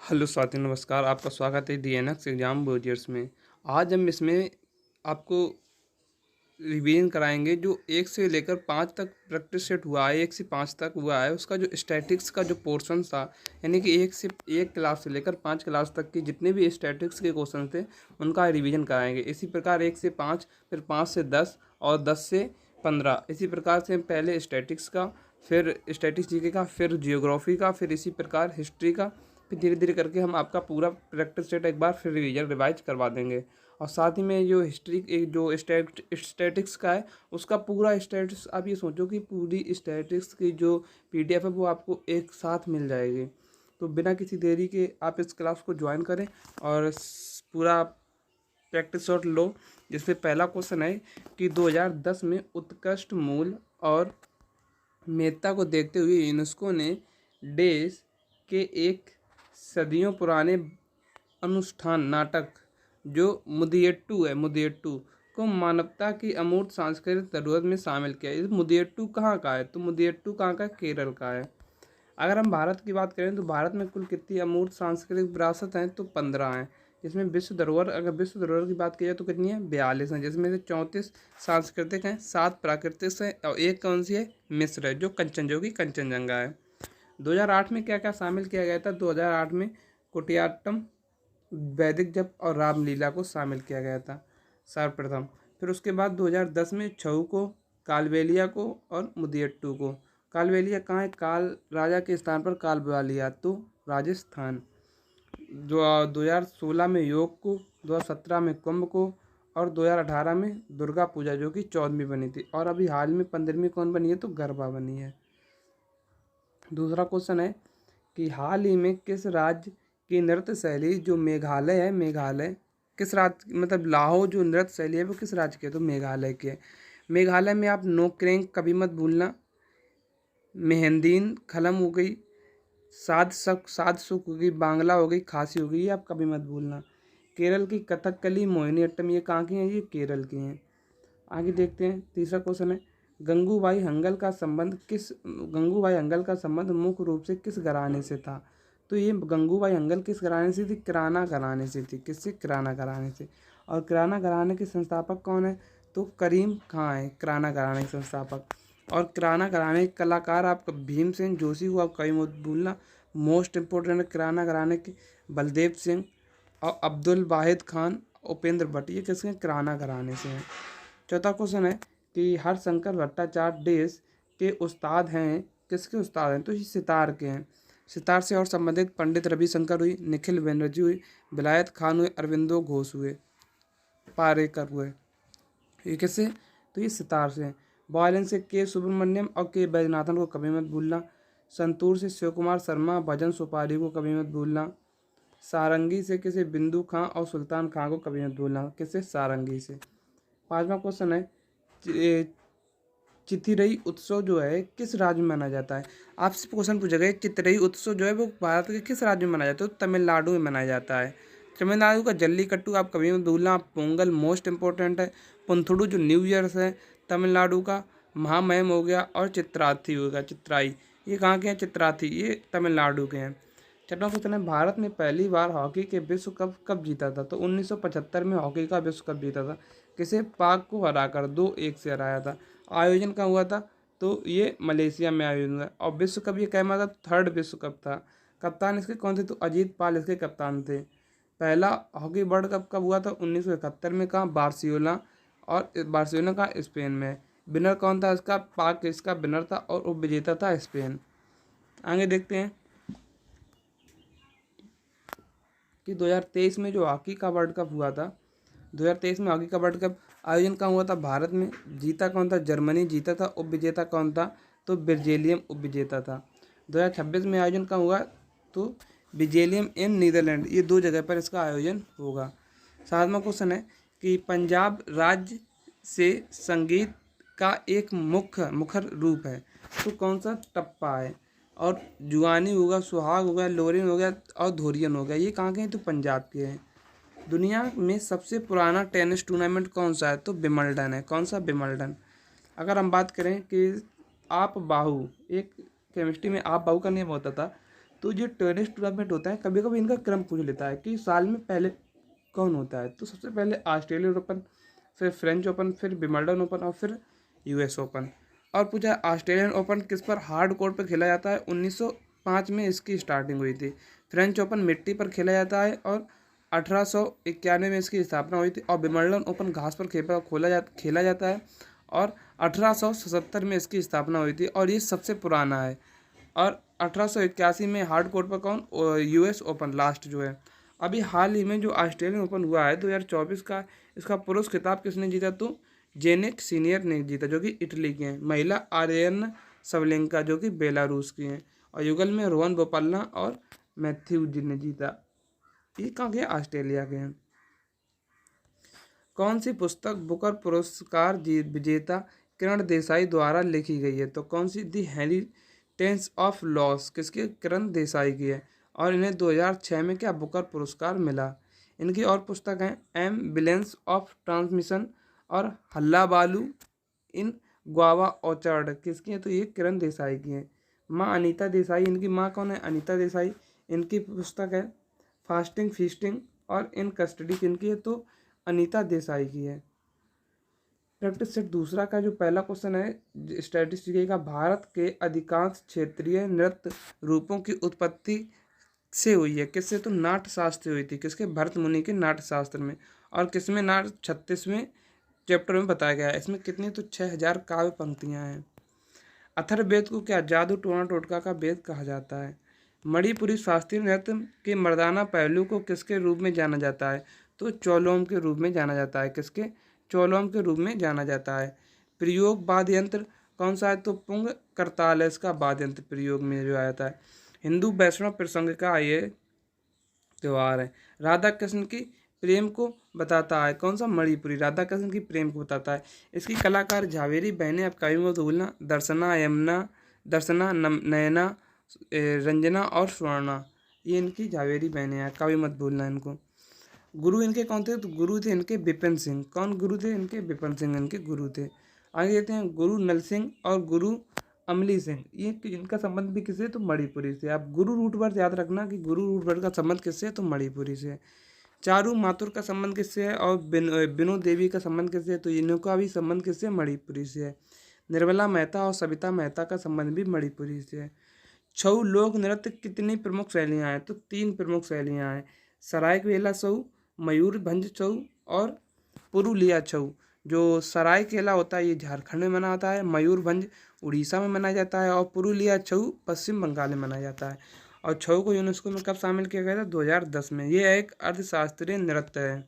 Hello साथियों, नमस्कार। आपका स्वागत है डीएनएक्स एग्जाम वॉरियर्स में। आज हम इसमें आपको रिवीजन कराएंगे जो 1 से लेकर 5 तक प्रैक्टिस सेट हुआ है, 1 से 5 तक हुआ है, उसका जो स्टैटिक्स का जो पोर्शन था, यानी कि 1 क्लास से लेकर 5 क्लास तक के जितने भी स्टैटिक्स के क्वेश्चन थे उनका रिवीजन कराएंगे। इसी प्रकार 1 से 5, फिर 5 से 10 और 10 से 15, इसी प्रकार से पहले स्टैटिक्स का, फिर स्टैटिक्स जीके का, फिर जियोग्राफी का, फिर इसी प्रकार हिस्ट्री का, फिर धीरे धीरे करके हम आपका पूरा प्रैक्टिस सेट एक बार फिर रिवाइज करवा देंगे। और साथ ही में जो हिस्ट्री एक जो स्टैटिक्स का है उसका पूरा स्टैटिक्स, आप ये सोचो कि पूरी स्टैटिक्स की जो पीडीएफ है वो आपको एक साथ मिल जाएगी। तो बिना किसी देरी के आप इस क्लास को ज्वाइन करें और पूरा प्रैक्टिस शॉट लो। जिसमें पहला क्वेश्चन है कि 2010 में उत्कृष्ट मूल और मेहता को देखते हुए यूनेस्को ने देश के एक सदियों पुराने अनुष्ठान नाटक जो मुदियट्टू को मानवता की अमूर्त सांस्कृतिक धरोहर में शामिल किया। इस मुदियट्टू कहाँ का है? तो मुदियट्टू कहाँ का है? केरल का है। अगर हम भारत की बात करें तो भारत में कुल कितनी अमूर्त सांस्कृतिक विरासत हैं? तो 15 हैं। जिसमें विश्व धरोहर, अगर विश्व धरोहर की बात की जाए तो कितनी है? 42 हैं, जिसमें से 34 सांस्कृतिक हैं, 7 प्राकृतिक हैं और एक कौन सी है? मिस्र है, जो कि कंचनजंगा है। 2008 में क्या क्या शामिल किया गया था? 2008 में कुटियाट्टम, वैदिक जप और रामलीला को शामिल किया गया था सर्वप्रथम। फिर उसके बाद 2010 में छऊ को, कालबेलिया को और मुदियट्टू को। कालबेलिया कहाँ है? काल राजा के स्थान पर कालबेलिया, तो राजस्थान। जो 2016 में योग को, 2017 में कुंभ को और 2018 में दुर्गा पूजा जो कि 14वीं बनी थी। और अभी हाल में 15वीं कौन बनी है? तो गरबा बनी है। दूसरा क्वेश्चन है कि हाल ही में किस राज्य की नृत्य शैली, जो मेघालय है, मेघालय किस राज्य, मतलब लाहो जो नृत्य शैली है वो किस राज्य की है? तो मेघालय की है। मेघालय में आप नोक्रेंक कभी मत भूलना, मेहंदीन खलम हो गई, साद सुख हो गई, बांग्ला हो गई, खासी हो गई, ये आप कभी मत भूलना। केरल की कथकली, मोहिनीअट्टम, ये कहाँ की हैं? ये केरल की हैं। आगे देखते हैं। तीसरा क्वेश्चन है गंगूबाई हंगल का संबंध मुख्य रूप से किस घराने से था? तो ये गंगूबाई हंगल किस घराने से थी? किराना घराने से थी। किससे? किराना घराने से। और किराना घराने के संस्थापक कौन है? तो करीम खां है किराना घराने के संस्थापक। और किराना घराने के कलाकार आपका भीमसेन जोशी को आप कहीं मत भूलना। मोस्ट इम्पोर्टेंट किराना घराने के बलदेव सिंह और अब्दुल वाहिद खान, उपेंद्र भट्ट, ये किसके? किराना घराने से हैं। चौथा क्वेश्चन है कि हरशंकर भट्टाचार्य देश के उस्ताद हैं। किसके उस्ताद हैं? तो ये सितार के हैं। सितार से और संबंधित पंडित रविशंकर हुई, निखिल बनर्जी हुई, विलायत खान हुए, अरविंदो घोष हुए, पारेकर हुए। ये किससे? तो ये सितार से हैं। वायलिन से के सुब्रमण्यम और के बैजनाथन को कभी मत भूलना। संतूर से शिव कुमार शर्मा, भजन सुपारी को कभी मत भूलना। सारंगी से किसे? बिंदु खां और सुल्तान खां को कभी मत भूलना। किससे? सारंगी से। पांचवा क्वेश्चन है चिथिरई उत्सव जो है किस राज्य में मनाया जाता है? आपसे क्वेश्चन पूछा गया चिथिरई उत्सव जो है वो भारत के किस राज्य में मनाया जाता है? तो तमिलनाडु में मनाया जाता है। तमिलनाडु का जल्लीकट्टू आप कभी मत भूलना। पोंगल मोस्ट इंपॉर्टेंट है। पुंथुडू जो न्यू ईयर्स है तमिलनाडु का। महामहिम हो गया और चित्राथी होगा, चित्राई, ये कहाँ के हैं? चित्राथी, ये तमिलनाडु के हैं। छठवां क्वेश्चन है भारत ने पहली बार हॉकी के विश्व कप कब जीता था? तो 1975 में हॉकी का विश्व कप जीता था। किसे? पाक को हराकर 2-1 से हराया था। आयोजन कहाँ हुआ था? तो ये मलेशिया में आयोजन हुआ। और विश्व कप ये कैमा था? थर्ड विश्व कप था। कप्तान इसके कौन थे? तो अजीत पाल इसके कप्तान थे। पहला हॉकी वर्ल्ड कप कब हुआ था? 1971 में। कहाँ? बार्सिलोना, और बार्सिलोना का स्पेन में। विनर कौन था इसका? पाक इसका विनर था और उपविजेता था स्पेन। आगे देखते हैं कि 2023 में जो हॉकी का वर्ल्ड कप हुआ था, 2023 में हॉकी का वर्ल्ड कप आयोजन कहाँ हुआ था? भारत में। जीता कौन था? जर्मनी जीता था। उपविजेता कौन था? तो बेल्जियम उपविजेता था। 2026 में आयोजन कहाँ हुआ? तो बेल्जियम एंड नीदरलैंड, ये 2 जगह पर इसका आयोजन होगा। सातवां क्वेश्चन है कि पंजाब राज्य से संगीत का एक मुखर रूप है, तो कौन सा? टप्पा है। और जुआनी होगा, सुहाग हो गया, लोरिन हो गया और धोरियन हो गया, ये कहाँ के हैं? तो पंजाब के हैं। दुनिया में सबसे पुराना टेनिस टूर्नामेंट कौन सा है? तो विंबलडन है। कौन सा? विंबलडन। अगर हम बात करें कि आप बाहु, एक केमिस्ट्री में आप बाहु का नियम होता था, तो ये टेनिस टूर्नामेंट होता है, कभी कभी इनका क्रम पूछ लेता है कि साल में पहले कौन होता है। तो सबसे पहले ऑस्ट्रेलियन ओपन, फिर फ्रेंच ओपन, फिर विंबलडन ओपन और फिर यूएस ओपन। और पूछा ऑस्ट्रेलियन ओपन किस पर हार्ड कोर्ट पर खेला जाता है, 1905 में इसकी स्टार्टिंग हुई थी। फ्रेंच ओपन मिट्टी पर खेला जाता है और 1891 में इसकी स्थापना हुई थी। और विंबलडन ओपन घास पर खेला जाता है और 1877 में इसकी स्थापना हुई थी और ये सबसे पुराना है। और 1881 में हार्ड कोर्ट पर कौन, यूएस ओपन लास्ट जो है। अभी हाल ही में जो ऑस्ट्रेलियन ओपन हुआ है 2024 का, इसका पुरुष खिताब किसने जीता, तो जेनिक सीनियर ने जीता जो कि इटली के हैं। महिला आर्यन सवलेंका जो कि बेलारूस की हैं। और युगल में रोहन बोपन्ना और मैथ्यू जी ने जीता। ये कहाँ के, ऑस्ट्रेलिया के हैं। कौन सी पुस्तक बुकर पुरस्कार विजेता किरण देसाई द्वारा लिखी गई है, तो कौन सी, दी हेरिटेज ऑफ लॉस किसके, किरण देसाई की है। और इन्हें 2006 में क्या बुकर पुरस्कार मिला। इनकी और पुस्तक हैं एम्बुलेंस ऑफ ट्रांसमिशन और हल्ला बालू इन ग्वावा ऑर्चर्ड किसकी है, तो ये किरण देसाई की है। माँ अनीता देसाई, इनकी माँ कौन है, अनीता देसाई। इनकी पुस्तक है फास्टिंग फीस्टिंग और इन कस्टडी किनकी है, तो अनीता देसाई की है। प्रैक्टिस सेट दूसरा का जो पहला क्वेश्चन है स्टैटिस्टिक्स का, भारत के अधिकांश क्षेत्रीय नृत्य रूपों की उत्पत्ति से हुई है, किससे, तो नाट्य शास्त्र से हुई थी, किसके, भरत मुनि के नाट्य शास्त्र में। और किसमें, नाट्य 36वें चैप्टर में बताया गया है। इसमें कितनी, तो 6000 काव्य पंक्तियां हैं। अथर्ववेद को क्या जादू टोना टोटका का वेद कहा जाता है। मणिपुरी शास्त्रीय नृत्य के मर्दाना पहलू को किसके रूप में जाना जाता है, तो चौलोम के रूप में जाना जाता है, किसके, चौलोम के रूप में जाना जाता है। प्रयोग वाद्य यंत्र कौन सा है, तो पुंग करताल है इसका वाद्य यंत्र प्रयोग में जो आया था। हिंदू वैष्णव प्रसंग का ये त्यौहार है। राधा कृष्ण की प्रेम को बताता है, कौन सा, मणिपुरी, राधा कृष्ण की प्रेम को बताता है। इसकी कलाकार झावेरी बहनें, आप कभी मत भूलना, दर्शना यमुना, दर्शना नयना, रंजना और स्वर्णा, ये इनकी झावेरी बहनें हैं, कभी मत भूलना इनको। गुरु इनके कौन थे, तो गुरु थे इनके बिपिन सिंह। कौन गुरु थे इनके, बिपिन सिंह इनके गुरु थे। आगे देखते हैं गुरु नल सिंह और गुरु अमली सिंह, ये इनका संबंध भी किससे, तो मणिपुरी से। आप गुरु रूट वर्ड याद रखना कि गुरु रूट वर्ड का संबंध किससे है, तो मणिपुरी से। चारू माथुर का संबंध किससे है और बिनो देवी का संबंध किससे है, तो इनका भी संबंध किससे है, मणिपुरी से है। निर्मला मेहता और सविता मेहता का संबंध भी मणिपुरी से है। छऊ लोक नृत्य कितनी प्रमुख शैलियाँ हैं, तो 3 प्रमुख शैलियाँ हैं, सरायकेला छऊ, मयूरभंज छऊ और पुरुलिया छऊ। जो सरायकेला होता है ये झारखंड में मनाया जाता है, मयूरभंज उड़ीसा में मनाया जाता है और पुरुलिया छऊ पश्चिम बंगाल में मनाया जाता है। और छऊ को यूनेस्को में कब शामिल किया गया था, 2010 में। ये एक अर्थशास्त्रीय नृत्य है।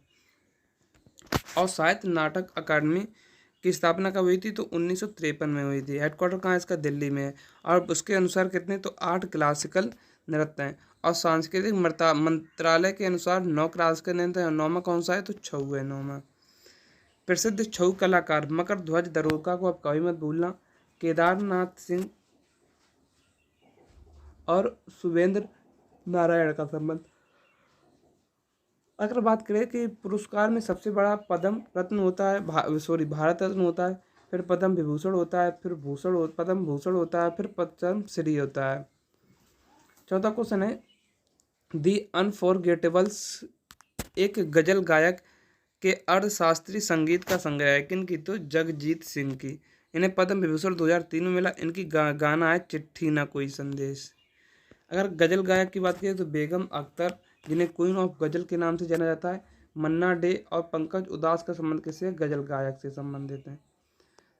और साहित्य नाटक अकादमी की स्थापना कब हुई थी, तो 1953 में हुई थी। हेडक्वार्टर कहाँ है इसका, दिल्ली में है। और उसके अनुसार कितने, तो 8 क्लासिकल नृत्य हैं। और सांस्कृतिक मंत्रालय के अनुसार 9 क्लासिकल नृत्य हैं। 9वां कौन सा है, तो छऊ है 9वां। प्रसिद्ध छऊ कलाकार मकर ध्वज दरोका को आप कभी मत भूलना, केदारनाथ सिंह और शुभेंद्र नारायण का संबंध। अगर बात करें कि पुरस्कार में सबसे बड़ा पद्म रत्न होता है, भारत रत्न होता है, फिर पद्म विभूषण होता है, फिर पद्म भूषण होता है, फिर पद्म श्री होता है। चौथा क्वेश्चन है दी अनफॉरगेटेबल्स एक गजल गायक के अर्थशास्त्रीय संगीत का संग्रह है, किनकी, तो जगजीत सिंह की। इन्हें पद्म विभूषण 2003 में मिला। इनकी गाना है चिट्ठी ना कोई संदेश। अगर गजल गायक की बात करें तो बेगम अख्तर, जिन्हें क्वीन ऑफ गजल के नाम से जाना जाता है, मन्ना डे और पंकज उदास का संबंध किससे, गजल गायक से संबंधित है।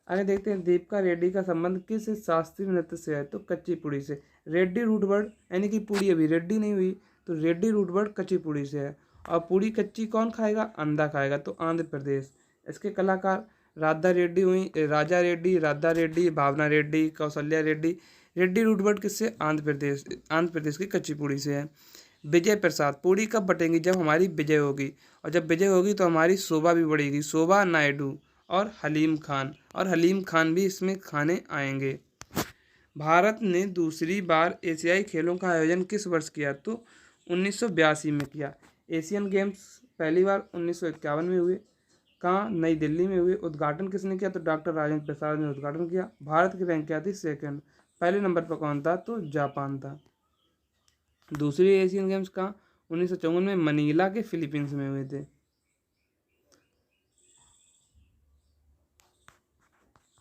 आगे देखते हैं दीपिका रेड्डी का संबंध किस शास्त्रीय नृत्य से है, तो कच्चीपुड़ी से। रेड्डी रूट वर्ड यानी कि पूड़ी अभी रेड्डी नहीं हुई, तो रेड्डी रूट वर्ड कच्चीपुड़ी से है। और पूड़ी कच्ची कौन खाएगा, अंधा खाएगा, तो आंध्र प्रदेश। इसके कलाकार राधा रेड्डी हुई, राजा रेड्डी, राधा रेड्डी, भावना रेड्डी, कौशल्या रेड्डी। रेड्डी रूट वर्ड किससे, आंध्र प्रदेश की कच्चीपुड़ी से है। विजय प्रसाद, पूड़ी कब बटेंगी, जब हमारी विजय होगी, और जब विजय होगी तो हमारी शोभा भी बढ़ेगी। शोभा नायडू और हलीम खान भी इसमें खाने आएंगे। भारत ने दूसरी बार एशियाई खेलों का आयोजन किस वर्ष किया, तो 1982 में किया। एशियन गेम्स पहली बार 1951 में हुए। कहाँ, नई दिल्ली में हुए। उद्घाटन किसने किया, तो डॉक्टर राजेंद्र प्रसाद ने उद्घाटन किया। भारत की रैंक क्या थी, 2nd। पहले नंबर पर कौन था, तो जापान था। दूसरी एशियन गेम्स कहाँ 1954 में मनीला के फिलीपींस में हुए थे।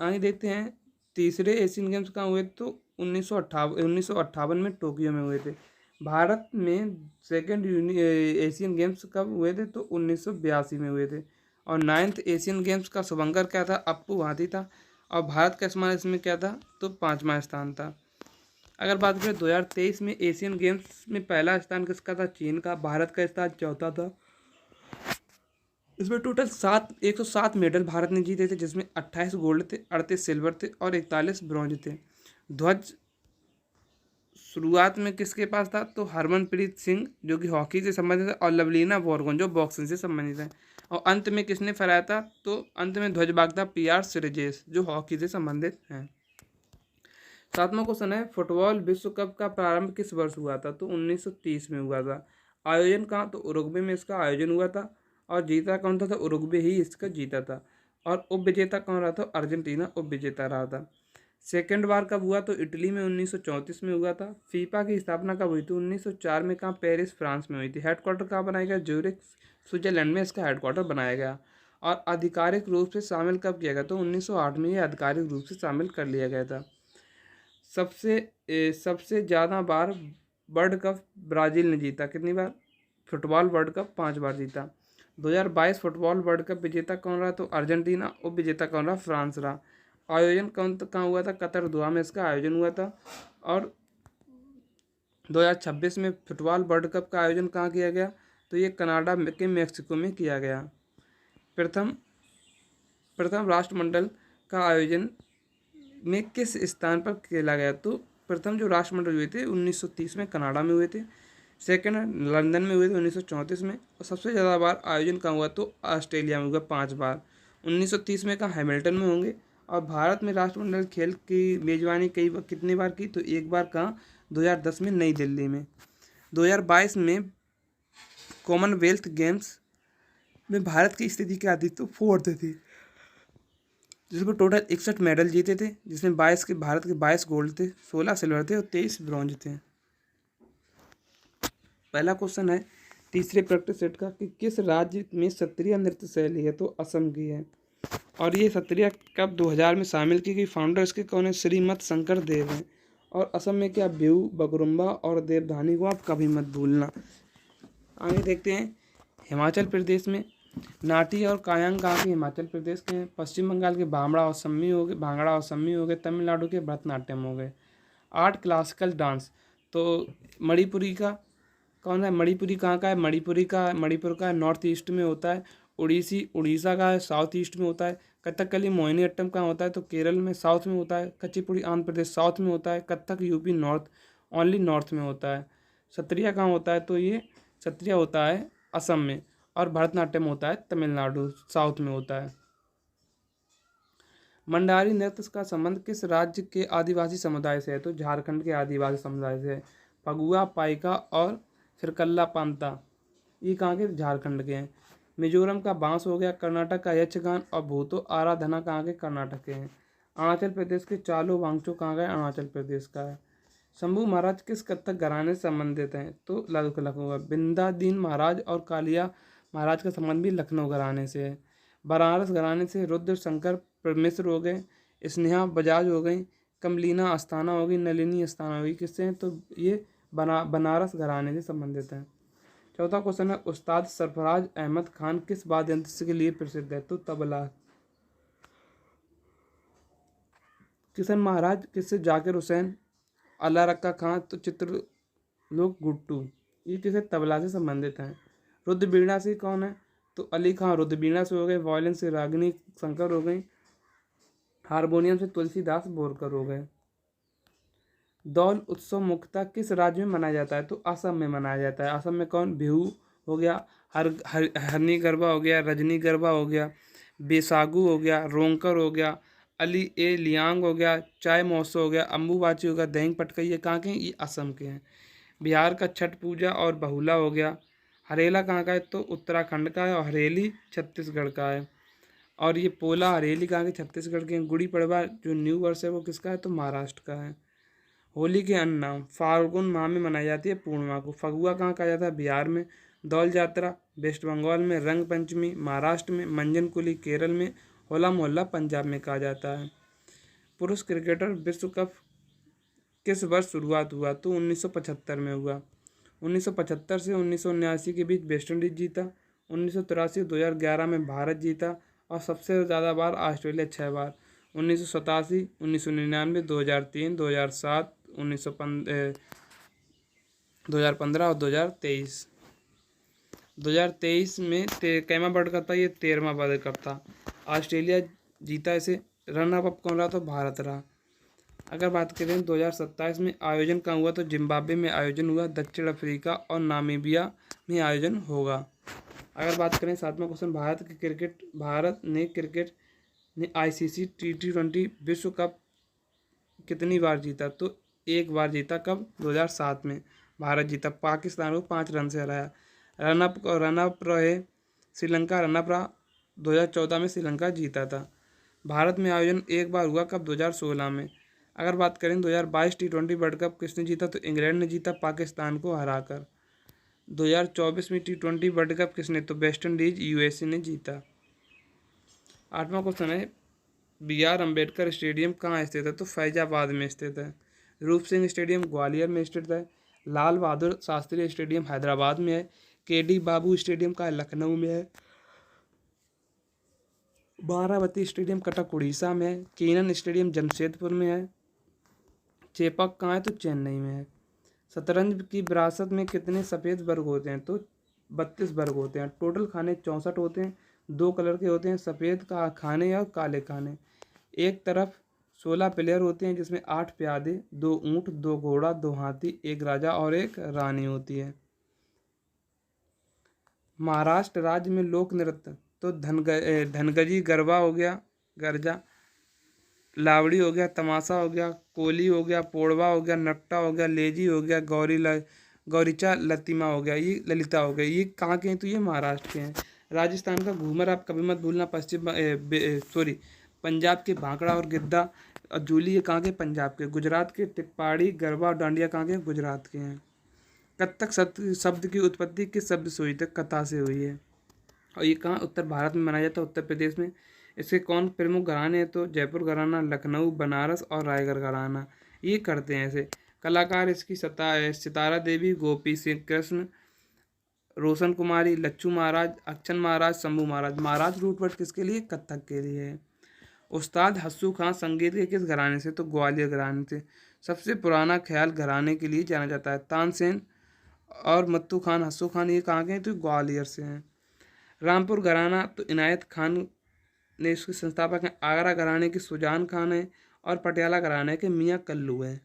आगे देखते हैं तीसरे एशियन गेम्स कहाँ हुए तो 1958 में टोक्यो में हुए थे। भारत में सेकेंड एशियन गेम्स कब हुए थे तो 1982 में हुए थे। और नाइन्थ एशियन गेम्स का शुभंकर क्या था, अप्पू भाटी था। और भारत का स्थान इसमें क्या था तो 5वां स्थान था। अगर बात करें 2023 में एशियन गेम्स में पहला स्थान किसका था, चीन का। भारत का स्थान चौथा था। इसमें टोटल 107 मेडल भारत ने जीते थे, जिसमें 28 गोल्ड थे, 38 सिल्वर थे और 41 ब्रॉन्ज थे। ध्वज शुरुआत में किसके पास था तो हरमनप्रीत सिंह जो कि हॉकी से संबंधित है, और लवलीना बोरगोन जो बॉक्सिंग से संबंधित है। और अंत में किसने फहराया था तो अंत में ध्वजबाग था PR श्रीजेश जो हॉकी से संबंधित हैं। 7वां क्वेश्चन है, फुटबॉल विश्व कप का प्रारंभ किस वर्ष हुआ था तो 1930 में हुआ था। आयोजन कहाँ तो उरुग्वे में इसका आयोजन हुआ था। और जीता कौन था तो उरुग्वे ही इसका जीता था। और उप विजेता कौन रहा था, अर्जेंटीना उप विजेता रहा था। सेकेंड बार कब हुआ तो इटली में 1934 में हुआ था। फीफा की स्थापना कब हुई थी 1904 में, कहाँ पेरिस फ्रांस में हुई थी। हेडक्वार्टर कहाँ बनाया गया, ज्यूरिख स्विट्जरलैंड में इसका हेडक्वार्टर बनाया गया। और आधिकारिक रूप से शामिल कब किया गया तो 1908 में ये आधिकारिक रूप से शामिल कर लिया गया था। सबसे ज़्यादा बार वर्ल्ड कप ब्राज़ील ने जीता, कितनी बार फुटबॉल वर्ल्ड कप 5 बार जीता। 2022 फुटबॉल वर्ल्ड कप विजेता कौन रहा तो अर्जेंटीना, उप विजेता कौन रहा फ्रांस रहा। आयोजन कहाँ हुआ था, कतर दोहा में इसका आयोजन हुआ था। और 2026 में फुटबॉल वर्ल्ड कप का आयोजन कहाँ किया गया तो ये कनाडा के मेक्सिको में किया गया। प्रथम राष्ट्रमंडल का आयोजन में किस स्थान पर खेला गया तो प्रथम जो राष्ट्रमंडल हुए थे 1930 में कनाडा में हुए थे। सेकंड लंदन में हुए थे 1934 में। और सबसे ज़्यादा बार आयोजन कहाँ हुआ तो ऑस्ट्रेलिया में हुआ 5 बार। 1930 में कहाँ हैमिल्टन में होंगे। और भारत में राष्ट्रमंडल खेल की मेजबानी कितनी बार की तो एक बार कहाँ 2010 में नई दिल्ली में। 2022 में कॉमनवेल्थ गेम्स में भारत की स्थिति क्या थी तो 4th थी, जिसमें टोटल 61 मेडल जीते थे, जिसमें भारत के 22 गोल्ड थे, 16 सिल्वर थे और 23 ब्रॉन्ज थे। पहला क्वेश्चन है तीसरे प्रैक्टिस सेट का कि किस राज्य में सत्रिया नृत्य शैली है तो असम की है। और ये सत्रिया कब 2000 में शामिल की गई, फाउंडर इसके कौन है श्रीमत शंकर देव हैं। और असम में क्या बिहू, बगरुम्बा और देवधानी को आप कभी मत भूलना। आगे देखते हैं हिमाचल प्रदेश में नाटी और कायांग कहाँ के हिमाचल प्रदेश के हैं। पश्चिम बंगाल के भांगड़ा और सम्मी हो गए। तमिलनाडु के भरतनाट्यम हो गए। 8 क्लासिकल डांस तो मणिपुरी का कौन है, मणिपुरी कहाँ का है, मणिपुर का नॉर्थ ईस्ट में होता है। उड़ीसी उड़ीसा का है, साउथ ईस्ट में होता है। कथकली मोहिनीअट्टम कहाँ होता है तो केरल में साउथ में होता है। कुचिपुड़ी आंध्र प्रदेश साउथ में होता है। कथक यूपी ओनली नॉर्थ में होता है। सत्रिया कहाँ होता है तो ये सत्रिया होता है असम में। और भरतनाट्यम होता है तमिलनाडु साउथ में होता है। मंडारी नृत्य का संबंध किस राज्य के आदिवासी समुदाय से है तो झारखंड के आदिवासी समुदाय से है। फगुआ, पाइका और फिर कल्ला पांता ये कहाँ के झारखंड के हैं। मिजोरम का बांस हो गया। कर्नाटक का यक्षगान और भूतो आराधना कहाँ के कर्नाटक के हैं। अरुणाचल प्रदेश के चालो वांगचो कहाँ का है अरुणाचल प्रदेश का है। शंभू महाराज किस कथक घराने से संबंधित हैं तो लखनऊ। बिंदादीन महाराज और कालिया महाराज का संबंध भी लखनऊ घराने से है। बनारस घराने से रुद्र शंकर मिश्र हो गए। स्नेहा बजाज हो गई। कमलीना अस्थाना होगी। नलिनी अस्थाना होगी। किससे हैं तो ये बनारस घराने से संबंधित हैं। चौथा क्वेश्चन है उस्ताद सरफराज अहमद खान किस वाद्य यंत्र के लिए प्रसिद्ध है तो तबला। किशन महाराज किससे जाकिर हुसैन। अल्लाह रक्का खां तो चित्रलोक गुट्टू ये किसे तबला से संबंधित हैं। रुद्रवीणा से कौन है तो अली खां रुद्रवीणा से हो गए। वायलिन से रागिनी शंकर हो गई। हारमोनियम से तुलसीदास बोरकर हो गए। दौल उत्सव मुख्यतः किस राज्य में मनाया जाता है तो असम में मनाया जाता है। असम में कौन बिहू हो गया, हरनी गरबा हो गया, रजनी गरबा हो गया, बेसागू हो गया, रोंकर हो गया, अली ए लियांग हो गया, चाय महोत्सव हो गया, अम्बुबाची हो गया, दहिंग पटकई ये कहाँ के हैं ये असम के हैं। बिहार का छठ पूजा और बहुला हो गया। हरेला कहाँ का है तो उत्तराखंड का है और हरेली छत्तीसगढ़ का है। और ये पोला हरेली कहाँ के छत्तीसगढ़ के हैं। गुड़ी पड़वा जो न्यू वर्ष है वो किसका है तो महाराष्ट्र का है। होली के अन्य नाम। फाल्गुन माह में मनाई जाती है पूर्णिमा को। फगुआ कहाँ कहा जाता है? बिहार में। दौल यात्रा वेस्ट बंगाल में। रंग पंचमी महाराष्ट्र में। मंजन कुली केरल में। होला मोहल्ला पंजाब में कहा जाता है। पुरुष क्रिकेटर विश्व कप किस वर्ष शुरुआत हुआ? तो 1975 में हुआ। 1975 से 1979 के बीच वेस्टइंडीज जीता। 1983 2011 में भारत जीता और सबसे ज़्यादा बार ऑस्ट्रेलिया 6 बार। 1987, 1999, 2003, 2007, 2015 और 2023। 2023 में कैमा वर्ल्ड कप था? ये 13वां वर्ल्ड कप था। ऑस्ट्रेलिया जीता इसे। रनर अप कौन रहा? तो भारत रहा। अगर बात करें 2027 में आयोजन कहाँ हुआ? तो जिम्बाब्वे में आयोजन हुआ। दक्षिण अफ्रीका और नामीबिया में आयोजन होगा। अगर बात करें 7वां क्वेश्चन, भारत ने ICC T20 विश्व कप कितनी बार जीता? तो एक बार जीता। कब? 2007 में भारत जीता। पाकिस्तान को 5 रन से हराया। रनअप रहे श्रीलंका। रनअप रहा। 2014 में श्रीलंका जीता था। भारत में आयोजन एक बार हुआ। कब? 2016 में। अगर बात करें 2022 T20 वर्ल्ड कप किसने जीता? तो इंग्लैंड ने जीता पाकिस्तान को हराकर। 2024 में T20 वर्ल्ड कप किसने? तो वेस्ट इंडीज USA ने जीता। 8वां क्वेश्चन है, BR अम्बेडकर स्टेडियम कहाँ स्थित है? तो फैजाबाद में स्थित है। रूप सिंह स्टेडियम ग्वालियर में स्थित है। लाल बहादुर शास्त्री स्टेडियम हैदराबाद में है। KD बाबू स्टेडियम का लखनऊ में है। बारावती स्टेडियम कटक उड़ीसा में है। कीनन स्टेडियम जमशेदपुर में है। चेपक कहाँ है? तो चेन्नई में है। शतरंज की विरासत में कितने सफ़ेद वर्ग होते हैं? तो 32 वर्ग होते हैं। टोटल खाने 64 होते हैं। 2 कलर के होते हैं, सफ़ेद का खाने और काले खाने। एक तरफ 16 प्लेयर होते हैं जिसमें 8 प्यादे, 2 ऊँट, 2 घोड़ा, 2 हाथी, 1 राजा और 1 रानी होती है। महाराष्ट्र राज्य में लोक नृत्य तो धनगजी गरबा हो गया, गरजा, लावड़ी हो गया, तमाशा हो गया, कोली हो गया, पोड़वा हो गया, नट्टा हो गया, लेजी हो गया, गौरीचा लतिमा हो गया, ये ललिता हो गया। ये कहाँ के हैं? तो ये महाराष्ट्र के हैं। राजस्थान का घूमर आप कभी मत भूलना। पंजाब के भांगड़ा और गिद्दा और जूली ये कहाँ के? पंजाब के। गुजरात के टिप्पाड़ी गरबा और डांडिया कहाँ के? गुजरात के हैं। कत्थक शब्द की उत्पत्ति किस शब्द से हुई? थी कथा से हुई है। और ये कहाँ? उत्तर भारत में मनाया जाता है, उत्तर प्रदेश में। इसके कौन प्रमुख घराने हैं? तो जयपुर घराना, लखनऊ, बनारस और रायगढ़ घराना ये करते हैं ऐसे। कलाकार इसकी सितारा देवी, गोपी सिंह कृष्ण, रोशन कुमारी, लच्छू महाराज, अक्षन महाराज, शंभू महाराज। महाराज रूट वर्ड किसके लिए? कथक के लिए है। उस्ताद हस्सू खां संगीत के किस घराने से? तो ग्वालियर घराने से। सबसे पुराना ख्याल घराने के लिए जाना जाता है। तानसेन और मत्तू खान, हस्सू खान ये कहाँ के हैं? तो ग्वालियर से हैं। रामपुर घराना तो इनायत खान ने इसके संस्थापक हैं। आगरा घराने के सुजान खान है और पटियाला घराने के मियाँ कल्लू हैं।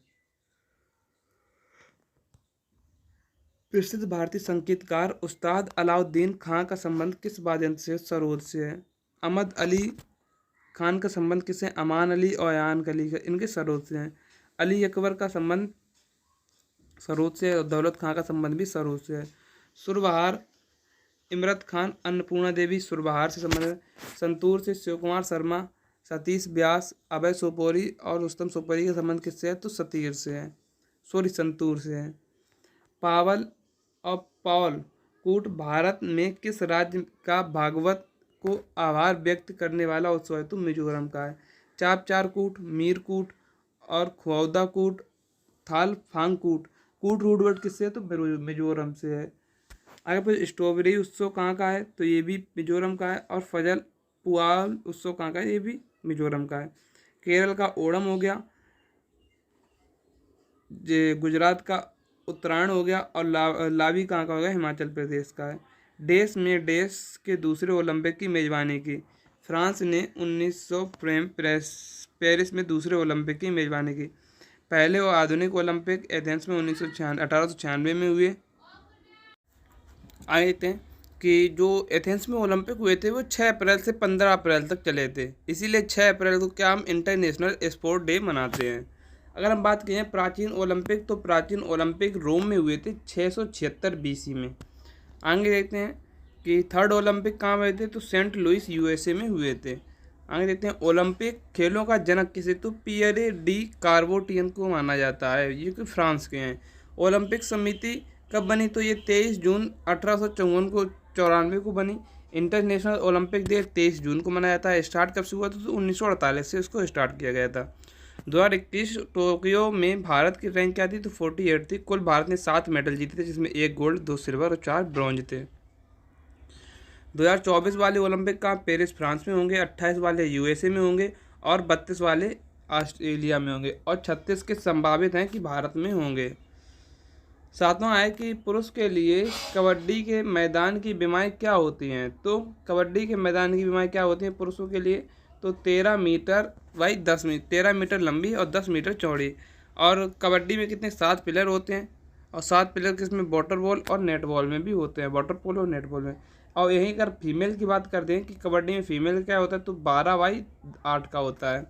प्रसिद्ध भारतीय संगीतकार उस्ताद अलाउद्दीन खां का संबंध किस वाद्ययंत्र से? सरोद से है। अहमद अली खान का संबंध किससे? अमान अली और अयान अली का, इनके सरोद से हैं। अली अकबर का संबंध सरोद से और दौलत खां का संबंध भी सरोद से है। सुरबहार इमरत खान, अन्नपूर्णा देवी सुरबहार से संबंधित है। संतूर से शिव कुमार शर्मा, सतीश व्यास, अभय सोपोरी और रुस्तम सोपोरी का संबंध किससे है? तो सतीर से है, संतूर से है। पावल और पौल कूट भारत में किस राज्य का भागवत को आभार व्यक्त करने वाला उत्सव है? तो मिजोरम का है। चाप चार कूट, मीर कूट और खुआउदा कूट, थाल फांग कूट। कूट रूट वर्ड किससे है? तो मिजोरम से है। अगर फिर स्ट्रॉबेरी उत्सव कहाँ का है? तो ये भी मिजोरम का है। और फजल पुआल उत्सव कहाँ का है? ये भी मिजोरम का है। केरल का ओणम हो गया, गुजरात का उत्तरायण हो गया और लावी कहाँ का हो गया? हिमाचल प्रदेश का है। देश में देश के दूसरे ओलंपिक की मेज़बानी की। फ्रांस ने 1900 पेरिस में दूसरे ओलंपिक की मेज़बानी की। पहले और आधुनिक ओलंपिक एथेंस में 1896 में हुए आए थे। कि जो एथेंस में ओलंपिक हुए थे वो 6 अप्रैल से 15 अप्रैल तक चले थे, इसीलिए 6 अप्रैल को क्या हम इंटरनेशनल स्पोर्ट डे मनाते हैं। अगर हम बात करें प्राचीन ओलंपिक, तो प्राचीन ओलंपिक रोम में हुए थे 676 BC में। आगे देखते हैं कि थर्ड ओलंपिक कहाँ हुए थे? तो सेंट लुइस USA में हुए थे। आगे देखते हैं, ओलंपिक खेलों का जनक किसे, तो पियरे डी कार्बोटियन को माना जाता है, ये कि फ्रांस के हैं। ओलंपिक समिति कब बनी, तो ये 23 जून 1894 को बनी। इंटरनेशनल ओलंपिक डे 23 जून को मनाया जाता है। स्टार्ट कब से हुआ था, तो 1948 से इसको स्टार्ट किया गया था। 2021 टोक्यो में भारत की रैंक क्या थी, तो 48 थी। कुल भारत ने 7 मेडल जीते थे, जिसमें 1 गोल्ड, 2 सिल्वर और 4 ब्रॉन्ज थे। 2024 वाले ओलंपिक का पेरिस फ्रांस में होंगे, 28 वाले यूएसए में होंगे और 32 वाले ऑस्ट्रेलिया में होंगे और 36 के संभावित हैं कि भारत में होंगे। सातवां है कि पुरुष के लिए कबड्डी के मैदान की बीमाएँ क्या होती हैं, तो कबड्डी के मैदान की बीमाएँ क्या होती हैं पुरुषों के लिए, तो 13 मीटर बाई 10 मीटर 13 मीटर लंबी और 10 मीटर चौड़ी। और कबड्डी में कितने 7 प्लेयर होते हैं और 7 प्लेयर किसमें वाटर बॉल और नेट बॉल में भी होते हैं, वाटर पोलो और नेट बॉल में। और यहीं अगर फीमेल की बात करते हैं कि कबड्डी में फीमेल क्या होता है, तो 12/8 का होता है।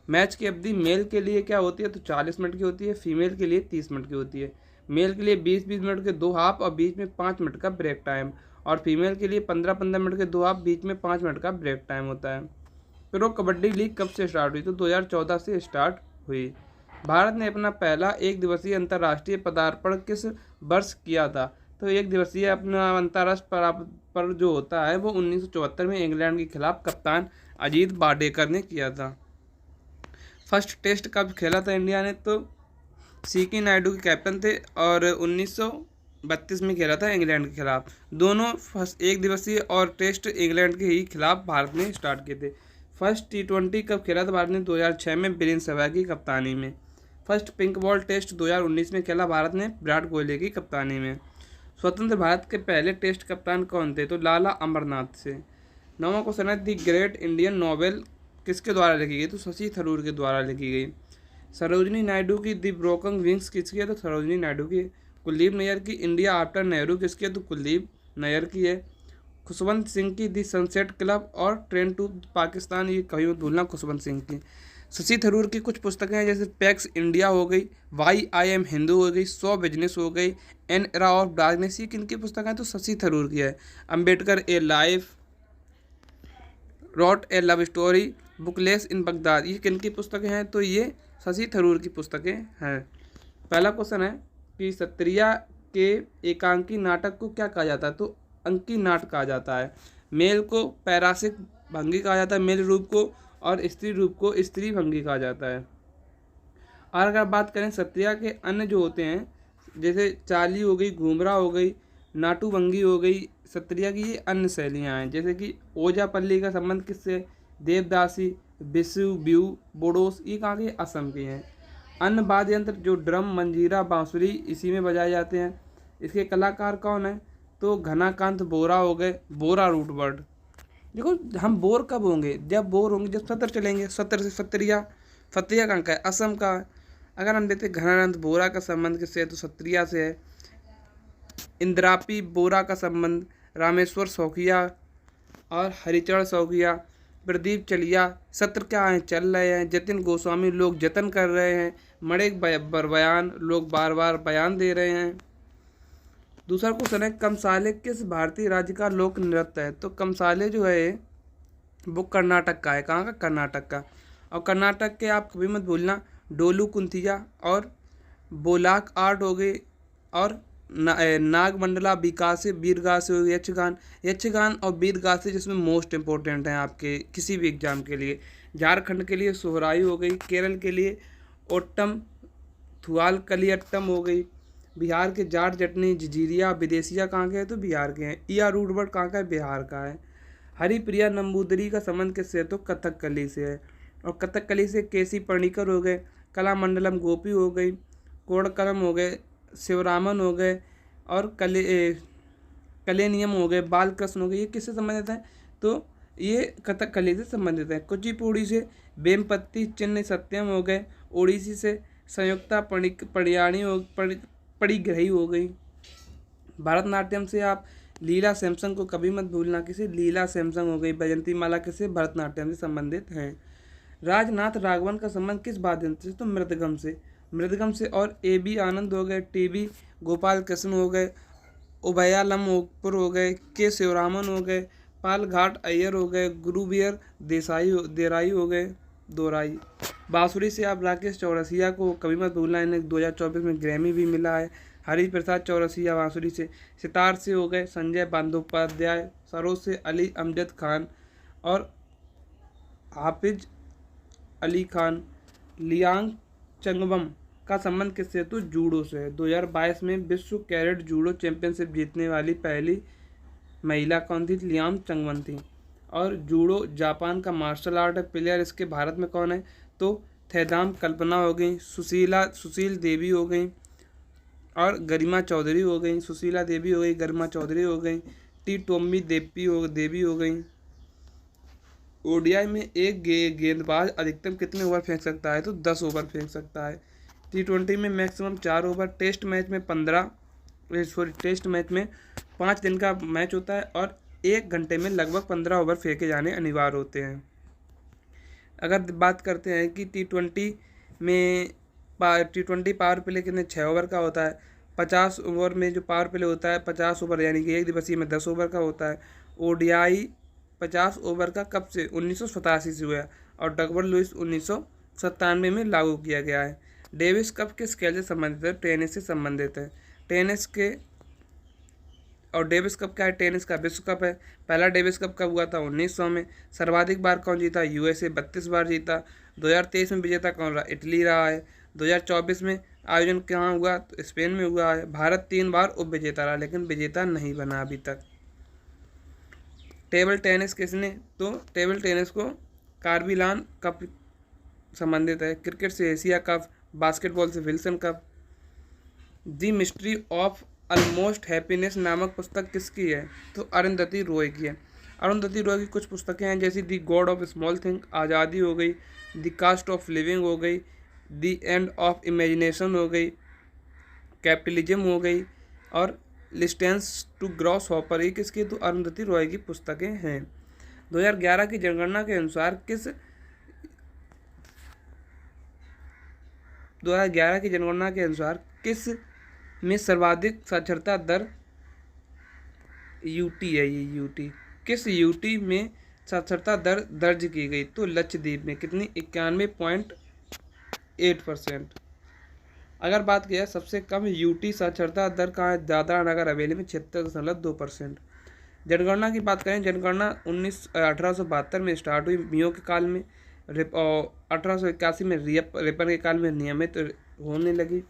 मैच की अवधि मेल के लिए क्या होती है, तो 40 मिनट की होती है, फीमेल के लिए 30 मिनट की होती है। मेल के लिए 20-20 मिनट के 2 हाफ और बीच में 5 मिनट का ब्रेक टाइम, और फीमेल के लिए 15-15 मिनट के 2 हाफ, बीच में 5 मिनट का ब्रेक टाइम होता है। प्रो कबड्डी लीग कब से स्टार्ट हुई, तो 2014 से स्टार्ट हुई। भारत ने अपना पहला एक दिवसीय अंतर्राष्ट्रीय पदार्पण किस वर्ष किया था, तो एक दिवसीय अपना अंतर्राष्ट्रीय पर जो होता है वो 1974 में इंग्लैंड के खिलाफ कप्तान अजीत वाडेकर ने किया था। फर्स्ट टेस्ट कब खेला था इंडिया ने, तो सीके नायडू के कैप्टन थे और 1932 में खेला था इंग्लैंड के खिलाफ। दोनों फर्स्ट एक दिवसीय और टेस्ट इंग्लैंड के ही खिलाफ भारत ने स्टार्ट किए थे। फर्स्ट T20 कब खेला था भारत ने, 2006 में वीरेंद्र सहवाग की कप्तानी में। फर्स्ट पिंक बॉल टेस्ट 2019 में खेला भारत ने विराट कोहली की कप्तानी में। स्वतंत्र भारत के पहले टेस्ट कप्तान कौन थे, तो लाला अमरनाथ से। 9वां क्वेश्चन है, द ग्रेट इंडियन नॉवेल किसके द्वारा लिखी गई, तो शशि थरूर के द्वारा लिखी गई। सरोजनी नायडू की द ब्रोकन विंग्स किसकी है, तो सरोजनी नायडू की। कुलदीप नैयर की इंडिया आफ्टर नेहरू किसकी है, तो कुलदीप नैयर की है। खुशवंत सिंह की दी सनसेट क्लब और ट्रेन टू पाकिस्तान, ये कहीं मत भूलना, खुशवंत सिंह की। शशि थरूर की कुछ पुस्तकें हैं, जैसे पैक्स इंडिया हो गई, वाई आई एम हिंदू हो गई, 100 बिजनेस हो गई, एन एरा ऑफ डार्कनेस, ये किनकी पुस्तकें हैं, तो शशि थरूर की है। Ambedkar a life, wrote a love story, bookless in Baghdad, ये किनकी पुस्तकें हैं, तो ये शशि थरूर की पुस्तकें हैं। पहला क्वेश्चन है कि सत्रिया के एकांकी नाटक को क्या कहा जाता है, तो अंकी नाट कहा जाता है। मेल को पैरासिक भंगी कहा जाता है, मेल रूप को, और स्त्री रूप को स्त्री भंगी कहा जाता है। और अगर बात करें सत्रिया के अन्य जो होते हैं, जैसे चाली हो गई, घूमरा हो गई, नाटू भंगी हो गई, सत्रिया की ये अन्य शैलियाँ हैं, जैसे कि ओजापल्ली का संबंध किससे, देवदासी, बिसु, ब्यू, बोडोस, ये कहाँ के, असम के हैं। अन्य वाद्य यंत्र जो ड्रम, मंजीरा, बांसुरी, इसी में बजाए जाते हैं। इसके कलाकार कौन है, तो घनाकांत बोरा हो गए, बोरा रूट वर्ड। देखो हम बोर कब होंगे, जब बोर होंगे, जब सत्र चलेंगे, सत्र से सत्रिया, सत्रिया कहाँ का है, असम का है। अगर हम देखते घनाकांत बोरा का संबंध किससे है, तो सत्रिया से है। इंद्रापी बोरा का संबंध रामेश्वर शौकिया और हरिचरण शौकिया। प्रदीप चलिया, सत्र क्या है, चल रहे हैं। जतिन गोस्वामी, लोग जतन कर रहे हैं। मणिक बयान, लोग बार बार बयान दे रहे हैं। दूसरा क्वेश्चन है, कमसाले किस भारतीय राज्य का लोक नृत्य है, तो कमसाले जो है वो कर्नाटक का है। कहाँ का, कर्नाटक का। और कर्नाटक के आप कभी मत भूलना, डोलू कुंथिया और बोलाक आर्ट हो गई, और नागमंडला, विकासे, वीरगासे हो गई, यक्षगान और वीरगासे, जिसमें मोस्ट इम्पोर्टेंट हैं आपके किसी भी एग्जाम के लिए। झारखंड के लिए सोहराई हो गई, केरल के लिए ओट्टम, थुआल कलियट्टम हो गई। बिहार के जाट जटनी, जजीरिया, विदेशिया कहाँ के हैं, तो बिहार के हैं। ईया रूट वर्ड कहाँ का है, बिहार का है। हरिप्रिया नंबूदरी का संबंध किससे है, तो कथकली से है। और कथकली से केसी पर्णिकर हो गए, कलामंडलम गोपी हो गई, कोड़कलम हो गए, शिवरामन हो गए, और कलेनियम हो गए, बालकृष्ण हो गए। ये किससे संबंधित है, तो ये कथकली से संबंधित है। कुचिपुड़ी से बेमपत्ती चिन्ह सत्यम हो गए, ओडिसी से संयुक्ता पड़ियाणी हो पड़ीग्रही हो गई। भरतनाट्यम से आप लीला सैमसंग को कभी मत भूलना, किसे, लीला सैमसंग हो गई। बैजंती माला किसे, भरतनाट्यम से संबंधित हैं। राजनाथ राघवन का संबंध किस वाद्य यंत्र से, तो मृदगम से। और AB आनंद हो गए, TB गोपाल कृष्ण हो गए, उभयालमपुर हो गए, के शिवरामन हो गए, पाल घाट अय्यर हो गए, गुरुवियर देराई हो गए, दोराई। बांसुरी से आप राकेश चौरसिया को कभी मत भूलना, इन्हें 2024 में ग्रैमी भी मिला है। हरि प्रसाद चौरसिया बांसुरी से। सितार से हो गए संजय बंदोपाध्याय, सरोज से अली अमजद खान और हाफिज अली खान। लियांग चंगबम का संबंध किससे? तो जूडो से है। 2022 में विश्व कैरेट जूडो चैंपियनशिप जीतने वाली पहली महिला कौन थी? लियांग चंगबम थी। और जूडो जापान का मार्शल आर्ट है। प्लेयर इसके भारत में कौन है? तो थैदाम कल्पना हो गई, सुशील देवी हो गई और गरिमा चौधरी हो गई। सुशीला देवी हो गई, गरिमा चौधरी हो गई, टी टोम्मी देवी हो गई। ओडीआई में एक गेंदबाज अधिकतम कितने ओवर फेंक सकता है? तो 10 ओवर फेंक सकता है। T20 में मैक्सिमम 4 ओवर। टेस्ट मैच में 5 दिन का मैच होता है और 1 घंटे में लगभग 15 ओवर फेंके जाने अनिवार्य होते हैं। अगर बात करते हैं कि T20 पावर प्ले कितने 6 ओवर का होता है। 50 ओवर में जो पावर प्ले होता है 50 ओवर यानी कि एक दिवसीय में 10 ओवर का होता है। ओडीआई 50 ओवर का कब से? 1987 से हुआ और डगवर्थ लुईस 1997 में लागू किया गया है। डेविस कप किस खेल से संबंधित है? टेनिस से संबंधित है। डेविस कप क्या है? टेनिस का विश्व कप है। पहला डेविस कप कब हुआ था? 1900 में। सर्वाधिक बार कौन जीता? यूएसए 32 बार जीता। 2023 में विजेता कौन रहा? इटली रहा है। 2024 में आयोजन कहाँ हुआ? तो स्पेन में हुआ है। भारत 3 बार उप विजेता रहा लेकिन विजेता नहीं बना अभी तक। टेबल टेनिस किसने? तो टेबल टेनिस को कार्बिलान कप संबंधित है। क्रिकेट से एशिया कप, बास्केटबॉल से Wilson cup. The mystery of almost happiness नामक पुस्तक किसकी है? तो अरुंधति रॉय की है। अरुंधति रॉय की कुछ पुस्तकें हैं जैसे the God of small thing, आज़ादी हो गई, द कास्ट ऑफ लिविंग हो गई, द एंड ऑफ इमेजिनेशन हो गई, कैपिटलिज्म हो गई और लिस्टेंस टू ग्रॉस हॉपर। ये किसकी? तो अरुंधति रॉय की पुस्तकें हैं। 2011 की जनगणना के अनुसार किस में सर्वाधिक साक्षरता दर? यूटी है ये, यूटी। किस यूटी में साक्षरता दर दर्ज की गई? तो लक्षद्वीप में। कितनी? 91.8%। अगर बात की जाए सबसे कम यूटी साक्षरता दर कहाँ है? दादरा नगर हवेली में 76.2%। जनगणना की बात करें, जनगणना 1872 में स्टार्ट हुई मियो के काल में। 1881 में रिपन के काल में नियमित होने लगी।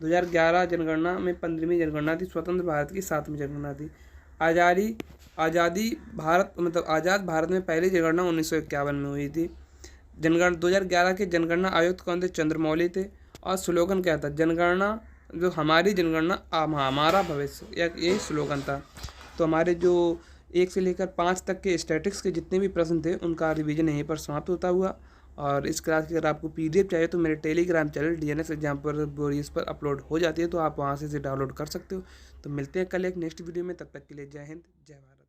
2011 जनगणना में 15वीं जनगणना थी। स्वतंत्र भारत की 7वीं जनगणना थी। आज़ाद भारत में पहली जनगणना 1951 में हुई थी। 2011 के जनगणना आयुक्त कौन थे? चंद्रमौली थे। और स्लोगन क्या था? जनगणना जो हमारी जनगणना हमारा भविष्य, यही स्लोगन था। तो हमारे जो 1 से लेकर 5 तक के स्टैटिक्स के जितने भी प्रश्न थे उनका रिवीजन यहीं पर समाप्त होता हुआ। और इस क्लास की अगर आपको पीडीएफ चाहिए तो मेरे टेलीग्राम चैनल डीएनएस एग्जाम पर इस पर अपलोड हो जाती है, तो आप वहाँ से इसे डाउनलोड कर सकते हो। तो मिलते हैं कल एक नेक्स्ट वीडियो में, तब तक के लिए जय हिंद जय भारत।